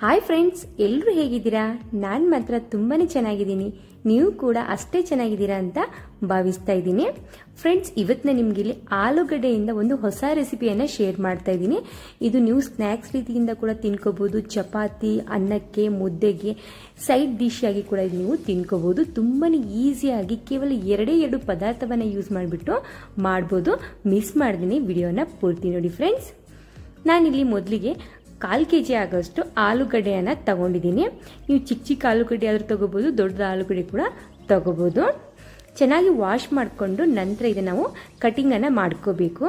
Hi friends, ಎಲ್ಲರೂ ಹೇಗಿದ್ದೀರಾ? ನಾನು ಮಾತ್ರ ತುಂಬಾನೇ ಚೆನ್ನಾಗಿದ್ದೀನಿ. ನೀವು ಕೂಡ ಅಷ್ಟೇ ಚೆನ್ನಾಗಿದ್ದೀರಾ ಅಂತ ಭಾವಿಸ್ತಾ ಇದ್ದೀನಿ. ಫ್ರೆಂಡ್ಸ್, ಇವತ್ತು ನಾನು ನಿಮಗೆ ಇಲ್ಲಿ ಆಲೂಗಡ್ಡೆಯಿಂದ ಒಂದು ಹೊಸ ರೆಸಿಪಿಯನ್ನು ಶೇರ್ ಮಾಡ್ತಾ ಇದ್ದೀನಿ. ಇದು ನೀವು ಸ್ನ್ಯಾಕ್ಸ್ ರೀತಿಯಿಂದ ಕೂಡ ತಿನ್ಕೋಬಹುದು. ಚಪಾತಿ, ಅನ್ನಕ್ಕೆ, ಮುದ್ದೆಗೆ ಸೈಡ್ ಡಿಶ್ ಆಗಿ ಕೂಡ ನೀವು ತಿನ್ಕೋಬಹುದು. ತುಂಬಾನೇ ಈಸಿಯಾಗಿ ಕೇವಲ ಎರಡು ಪದಾರ್ಥವನ್ನು ಯೂಸ್ ಮಾಡಿಬಿಟ್ಟು ಮಾಡ್ಬೋದು. ಮಿಸ್ ಮಾಡ್ತೀನಿ, ವಿಡಿಯೋನ ಪೂರ್ತಿ ನೋಡಿ ಫ್ರೆಂಡ್ಸ್. ನಾನಿಲ್ಲಿ ಮೊದಲಿಗೆ 1/4 kg ಆಗೋಷ್ಟು ಆಲೂಗಡ್ಡೆಯನ್ನು ತಗೊಂಡಿದ್ದೀನಿ. ನೀವು ಚಿಕ್ಕ ಆಲೂಗಡ್ಡೆ ಆದರೂ ತಗೋಬಹುದು, ದೊಡ್ಡ ಆಲೂಗಡ್ಡೆ ಕೂಡ ತಗೋಬಹುದು. ಚೆನ್ನಾಗಿ ವಾಶ್ ಮಾಡಿಕೊಂಡು ನಂತರ ಇದನ್ನು ನಾವು ಕಟಿಂಗನ್ನು ಮಾಡ್ಕೋಬೇಕು.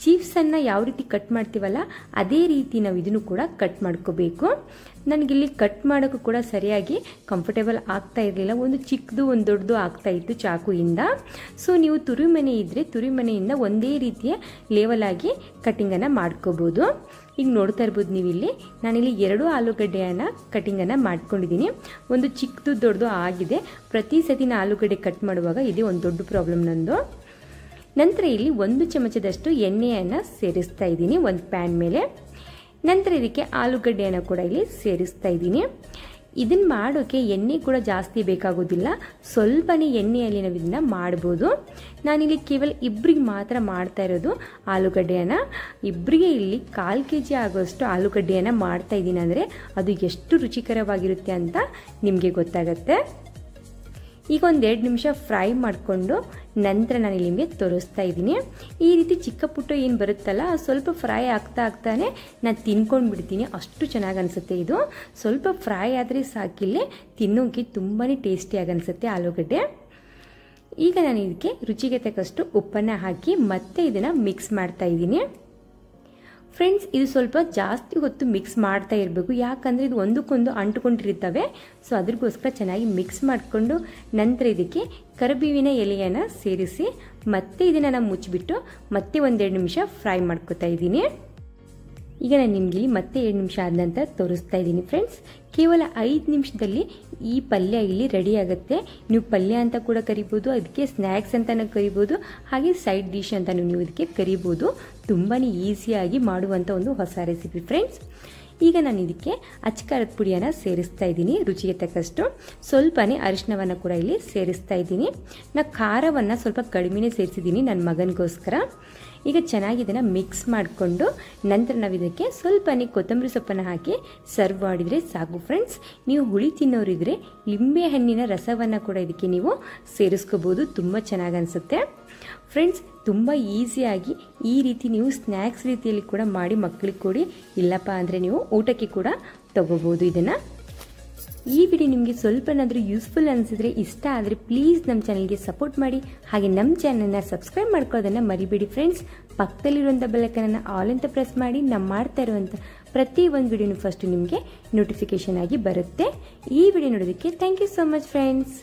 ಚೀಪ್ಸನ್ನು ಯಾವ ರೀತಿ ಕಟ್ ಮಾಡ್ತೀವಲ್ಲ ಅದೇ ರೀತಿ ನಾವು ಇದನ್ನು ಕೂಡ ಕಟ್ ಮಾಡ್ಕೋಬೇಕು. ನನಗಿಲ್ಲಿ ಕಟ್ ಮಾಡೋಕ್ಕೂ ಕೂಡ ಸರಿಯಾಗಿ ಕಂಫರ್ಟೇಬಲ್ ಆಗ್ತಾ ಇರಲಿಲ್ಲ. ಒಂದು ಚಿಕ್ಕದು ಒಂದು ದೊಡ್ಡದು ಆಗ್ತಾ ಇತ್ತು ಚಾಕುಯಿಂದ. ಸೊ ನೀವು ತುರಿಮನೆ ಇದ್ದರೆ ತುರಿಮನೆಯಿಂದ ಒಂದೇ ರೀತಿಯ ಲೆವೆಲ್ ಆಗಿ ಕಟಿಂಗನ್ನು ಮಾಡ್ಕೋಬಹುದು. ಈಗ ನೋಡ್ತಾ ಇರ್ಬೋದು ನೀವಿಲ್ಲಿ ನಾನಿಲ್ಲಿ 2 ಆಲೂಗಡ್ಡೆಯನ್ನು ಕಟಿಂಗನ್ನು ಮಾಡ್ಕೊಂಡಿದ್ದೀನಿ. ಒಂದು ಚಿಕ್ಕದು ದೊಡ್ಡದು ಆಗಿದೆ. ಪ್ರತಿ ಸತಿ ನಾನು ಆಲೂಗಡ್ಡೆ ಕಟ್ ಮಾಡುವಾಗ ಇದೇ ಒಂದು ದೊಡ್ಡ ಪ್ರಾಬ್ಲಮ್ ನಂದು. ನಂತರ ಇಲ್ಲಿ 1 ಚಮಚದಷ್ಟು ಎಣ್ಣೆಯನ್ನು ಸೇರಿಸ್ತಾ ಇದ್ದೀನಿ ಒಂದು ಪ್ಯಾನ್ ಮೇಲೆ. ನಂತರ ಇದಕ್ಕೆ ಆಲೂಗಡ್ಡೆಯನ್ನು ಕೂಡ ಇಲ್ಲಿ ಸೇರಿಸ್ತಾ ಇದ್ದೀನಿ. ಇದನ್ನು ಮಾಡೋಕ್ಕೆ ಎಣ್ಣೆ ಕೂಡ ಜಾಸ್ತಿ ಬೇಕಾಗೋದಿಲ್ಲ, ಸ್ವಲ್ಪನೇ ಎಣ್ಣೆಯಲ್ಲಿ ನಾವು ಇದನ್ನು ಮಾಡ್ಬೋದು. ನಾನಿಲ್ಲಿ ಕೇವಲ ಇಬ್ಬರಿಗೆ ಮಾತ್ರ ಮಾಡ್ತಾ ಇರೋದು ಆಲೂಗಡ್ಡೆಯನ್ನು. ಇಬ್ಬರಿಗೆ ಇಲ್ಲಿ 1/4 kg ಆಗೋಷ್ಟು ಆಲೂಗಡ್ಡೆಯನ್ನು ಮಾಡ್ತಾ ಇದ್ದೀನಿ ಅಂದರೆ ಅದು ಎಷ್ಟು ರುಚಿಕರವಾಗಿರುತ್ತೆ ಅಂತ ನಿಮಗೆ ಗೊತ್ತಾಗುತ್ತೆ. ಈಗ ಒಂದು 2 ನಿಮಿಷ ಫ್ರೈ ಮಾಡಿಕೊಂಡು ನಂತರ ನಾನು ಇಲ್ಲಿ ನಿಮಗೆ ತೋರಿಸ್ತಾ ಇದ್ದೀನಿ. ಈ ರೀತಿ ಚಿಕ್ಕ ಪುಟ್ಟ ಏನು ಬರುತ್ತಲ್ಲ ಸ್ವಲ್ಪ ಫ್ರೈ ಆಗ್ತಾನೆ ನಾನು ತಿನ್ಕೊಂಡು ಬಿಡ್ತೀನಿ. ಅಷ್ಟು ಚೆನ್ನಾಗಿ ಅನಿಸುತ್ತೆ. ಇದು ಸ್ವಲ್ಪ ಫ್ರೈ ಆದರೆ ಸಾಕಿಲ್ಲೇ ತಿನ್ನೋಕೆ ತುಂಬಾ ಟೇಸ್ಟಿಯಾಗಿ ಅನಿಸುತ್ತೆ ಆಲೂಗಡ್ಡೆ. ಈಗ ನಾನು ಇದಕ್ಕೆ ರುಚಿಗೆ ತಕ್ಕಷ್ಟು ಉಪ್ಪನ್ನು ಹಾಕಿ ಮತ್ತೆ ಇದನ್ನು ಮಿಕ್ಸ್ ಮಾಡ್ತಾ ಇದ್ದೀನಿ. ಫ್ರೆಂಡ್ಸ್, ಇದು ಸ್ವಲ್ಪ ಜಾಸ್ತಿ ಹೊತ್ತು ಮಿಕ್ಸ್ ಮಾಡ್ತಾ ಇರಬೇಕು, ಯಾಕಂದರೆ ಇದು ಒಂದಕ್ಕೊಂದು ಅಂಟುಕೊಂಡಿರ್ತವೆ. ಸೊ ಅದ್ರಗೋಸ್ಕರ ಚೆನ್ನಾಗಿ ಮಿಕ್ಸ್ ಮಾಡಿಕೊಂಡು ನಂತರ ಇದಕ್ಕೆ ಕರಿಬೇವಿನ ಎಲೆಯನ್ನು ಸೇರಿಸಿ ಮತ್ತೆ ಇದನ್ನು ನಾನು ಮುಚ್ಚಿಬಿಟ್ಟು ಮತ್ತೆ 1-2 ನಿಮಿಷ ಫ್ರೈ ಮಾಡ್ಕೊತಾ ಇದ್ದೀನಿ. ಈಗ ನಾನು ನಿಮಗೆ ಮತ್ತೆ 2 ನಿಮಿಷ ಆದ ನಂತರ ತೋರಿಸ್ತಾ ಇದ್ದೀನಿ ಫ್ರೆಂಡ್ಸ್. ಕೇವಲ 5 ನಿಮಿಷದಲ್ಲಿ ಈ ಪಲ್ಯ ಇಲ್ಲಿ ರೆಡಿ ಆಗುತ್ತೆ. ನೀವು ಪಲ್ಯ ಅಂತ ಕೂಡ ಕರಿಬೋದು, ಅದಕ್ಕೆ ಸ್ನ್ಯಾಕ್ಸ್ ಅಂತಲೂ ಕರಿಬೋದು, ಹಾಗೆ ಸೈಡ್ ಡಿಶ್ ಅಂತ ನೀವು ಇದಕ್ಕೆ ಕರಿಬೋದು. ತುಂಬಾ ಈಸಿಯಾಗಿ ಮಾಡುವಂಥ ಒಂದು ಹೊಸ ರೆಸಿಪಿ ಫ್ರೆಂಡ್ಸ್. ಈಗ ನಾನು ಇದಕ್ಕೆ ಅಚ್ಚಕಾರದ ಪುಡಿಯನ್ನು ಸೇರಿಸ್ತಾ ಇದ್ದೀನಿ ರುಚಿಗೆ ತಕ್ಕಷ್ಟು. ಸ್ವಲ್ಪನೇ ಅರಿಶಿನವನ್ನು ಕೂಡ ಇಲ್ಲಿ ಸೇರಿಸ್ತಾ ಇದ್ದೀನಿ. ನಾನು ಖಾರವನ್ನು ಸ್ವಲ್ಪ ಕಡಿಮೆನೇ ಸೇರಿಸಿದ್ದೀನಿ ನನ್ನ ಮಗನಿಗೋಸ್ಕರ. ಈಗ ಚೆನ್ನಾಗಿ ಇದನ್ನು ಮಿಕ್ಸ್ ಮಾಡಿಕೊಂಡು ನಂತರ ನಾವು ಇದಕ್ಕೆ ಸ್ವಲ್ಪನೇ ಕೊತ್ತಂಬರಿ ಸೊಪ್ಪನ್ನು ಹಾಕಿ ಸರ್ವ್ ಮಾಡಿದರೆ ಸಾಕು ಫ್ರೆಂಡ್ಸ್. ನೀವು ಹುಳಿ ತಿನ್ನೋರಿದ್ರೆ ಲಿಂಬೆ ಹಣ್ಣಿನ ರಸವನ್ನು ಕೂಡ ಇದಕ್ಕೆ ನೀವು ಸೇರಿಸ್ಕೋಬೋದು. ತುಂಬ ಚೆನ್ನಾಗಿ ಅನಿಸುತ್ತೆ ಫ್ರೆಂಡ್ಸ್. ತುಂಬ ಈಸಿಯಾಗಿ ಈ ರೀತಿ ನೀವು ಸ್ನ್ಯಾಕ್ಸ್ ರೀತಿಯಲ್ಲಿ ಕೂಡ ಮಾಡಿ ಮಕ್ಕಳಿಗೆ ಕೊಡಿ, ಇಲ್ಲಪ್ಪ ಅಂದರೆ ನೀವು ಊಟಕ್ಕೆ ಕೂಡ ತಗೋಬೋದು ಇದನ್ನು. ಈ ವಿಡಿಯೋ ನಿಮಗೆ ಸ್ವಲ್ಪನಾದರೂ ಯೂಸ್ಫುಲ್ ಅನಿಸಿದ್ರೆ, ಇಷ್ಟ ಆದರೆ ಪ್ಲೀಸ್ ನಮ್ಮ ಚಾನಲ್ಗೆ ಸಪೋರ್ಟ್ ಮಾಡಿ, ಹಾಗೆ ನಮ್ಮ ಚಾನಲ್ನ ಸಬ್ಸ್ಕ್ರೈಬ್ ಮಾಡ್ಕೊಳ್ಳೋದನ್ನು ಮರಿಬೇಡಿ ಫ್ರೆಂಡ್ಸ್. ಪಕ್ಕದಲ್ಲಿರುವಂಥ ಬೆಲ್ಲೈಕನನ್ನು ಆಲ್ ಅಂತ ಪ್ರೆಸ್ ಮಾಡಿ ನಾವು ಮಾಡ್ತಾ ಇರುವಂಥ ಪ್ರತಿ ಒಂದು ವಿಡಿಯೋನು ಫಸ್ಟ್ ನಿಮಗೆ ನೋಟಿಫಿಕೇಶನ್ ಆಗಿ ಬರುತ್ತೆ. ಈ ವಿಡಿಯೋ ನೋಡೋದಕ್ಕೆ thank you so much friends.